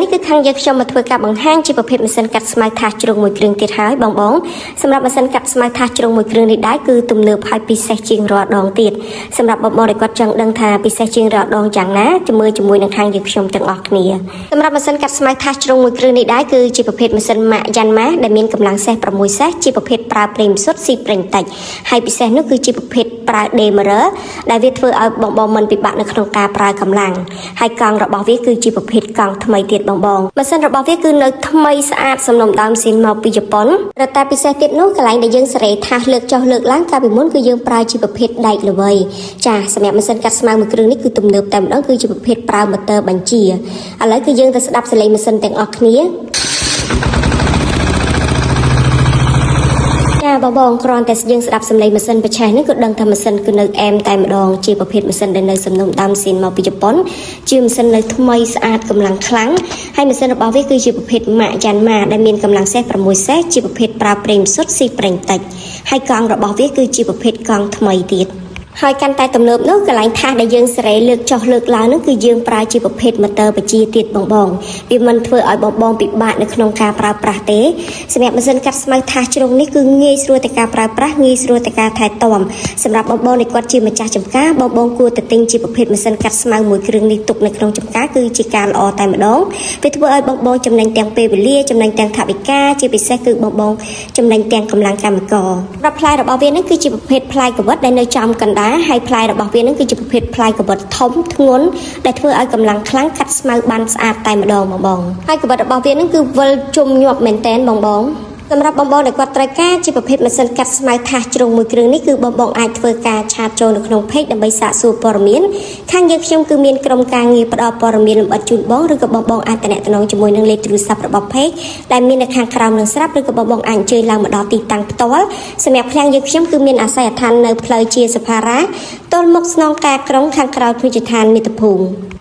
នេះគឺខាងយើងខ្ញុំមកធ្វើការបង្ហាញជាប្រភេទម៉ាស៊ីនកាត់ស្មៅថាសជ្រុងមួយគ្រឿងទៀតហើយបងសម្រាប់ម៉ាស៊ីនកាត់ស្មៅថាសជ្រុងមួយគ្រឿងនេះដែរគឺទំនើបហើយពិសេសជាងរាល់ដងទៀតសម្រាប់បងដែលគាត់ចង់ដឹងថាពិសេសជាងរាល់ដងយ៉ាងណាជាមួយនឹងខាងយើងខ្ញុំទាំងអស់គ្នាសម្រាប់ម៉ាស៊ីនកាត់ស្មៅថាសជ្រុងមួយគ្រឿងនេះដែរគឺជាប្រភេទម៉ាស៊ីនម៉ាកយ៉ាន់ម៉ាដែលមានកម្លាំងសេះ6សេះជាប្រភេទប្រើប្រេងសុទ្ធស៊ីប្រេងតិចហើយពិសេសនោះគឺជាប្រភេទប្រើដេម៉ឺរ៉ឺដែលវាធ្វើឲ្យបងមិនពិបាកនៅក្នុងការប្រើកម្លាំងហើយកង់របស់វាគឺជាប្រភេទកង់ថ្មីទៀតបងម៉ាស៊ីនរបស់វាគឺនៅថ្មីស្អាតសំណុំដើមស៊ីនមកពីជប៉ុនរតែពិសេសទៀតនោះកន្លែងដែលយើងសេរីថាសលើកចុះលើកឡើងកាលពីមុនគឺយើងប្រើជាប្រភេទដែកល្វីចាសម្រាប់ម៉ាស៊ីនកាត់ស្មៅមួយគ្រឿងនេះគឺទំនើបតែម្ដងគឺជាប្រភេទប្រើម៉ូទ័របញ្ជាឥឡូវគឺយើងទៅស្ដាប់សលេងម៉ាស៊ីនទាំងអស់គ្នាបងគ្រាន់តែយើងស្ដាប់សំឡេងម៉ាស៊ីនប្រឆេះនេះក៏ដឹងថាម៉ាស៊ីនគឺនៅអែមតែម្ដងជាប្រភេទម៉ាស៊ីនដែលនៅសំណុំដើមស៊ីនមកពីជប៉ុនជាម៉ាស៊ីននៅថ្មីស្អាតកម្លាំងខ្លាំងហើយម៉ាស៊ីនរបស់វាគឺជាប្រភេទម៉ាកយ៉ាន់ម៉ាដែលមានកម្លាំងសេះ6សេះជាប្រភេទប្រើប្រេងសុទ្ធស៊ីប្រេងតិចហើយកង់របស់វាគឺជាប្រភេទកង់ថ្មីទៀតហើយកាន់តែទំនើបនោះកន្លែងថាសដែលយើងសេរីលើកចុះលើកឡើងនោះគឺយើងប្រើជាប្រភេទម៉ូទ័របញ្ជាទៀតបងវាមិនធ្វើឲ្យបងពិបាកនៅក្នុងការប្រើប្រាស់ទេសម្រាប់ម៉ាស៊ីនកាត់ស្មៅថាសជ្រុងនេះគឺងាយស្រួលតែការប្រើប្រាស់ងាយស្រួលតែការថែទាំសម្រាប់បងដែលគាត់ជាម្ចាស់ចម្ការបងគួរតែទិញជាប្រភេទម៉ាស៊ីនកាត់ស្មៅមួយគ្រឿងនេះទុកនៅក្នុងចម្ការគឺជាការល្អតែម្ដងវាធ្វើឲ្យបងចំណេញទាំងពេលវេលាចំណេញទាំងថវិកាជាពិសេសគឺបងចំណេញទាំងកម្លាំងកម្មករសម្រាប់ផ្លែរបស់វានេះគឺជាប្រភេទផ្លែកវិតដែលនៅចំកណ្ដាលហើយផ្លែរបស់វានឹងគឺជាប្រភេទផ្លែកវិតធំធ្ងន់ដែលធ្វើឲ្យកម្លាំងខ្លាំងកាត់ស្មៅបានស្អាតតែម្ដងបងហើយកវិតរបស់វានឹងគឺវិលជុំញាប់មែនតែនបងសម្រាប់បងដែលគាត់ត្រូវការជាប្រភេទម៉ាស៊ីនកាត់ស្មៅថាសជ្រុងមួយគ្រឿងនេះគឺបងអាចធ្វើការឆាតចូលនៅក្នុង page ដើម្បីសាកសួរព័ត៌មានខាងយើងខ្ញុំគឺមានក្រុមការងារផ្ដល់ព័ត៌មានលម្អិតជូនបងឬក៏បងអាចទំនាក់ទំនងជាមួយនឹងលេខទូរស័ព្ទរបស់ page ដែលមាននៅខាងក្រោមនឹងស្រាប់ឬក៏បងអាចអញ្ជើញឡើងមកដល់ទីតាំងផ្ទាល់សម្រាប់ខាងយើងខ្ញុំគឺមានអាស័យដ្ឋាននៅផ្លូវជាសភារាទល់មុខស្នងការក្រុងខាងក្រៅភូមិឋានមាតុភូមិ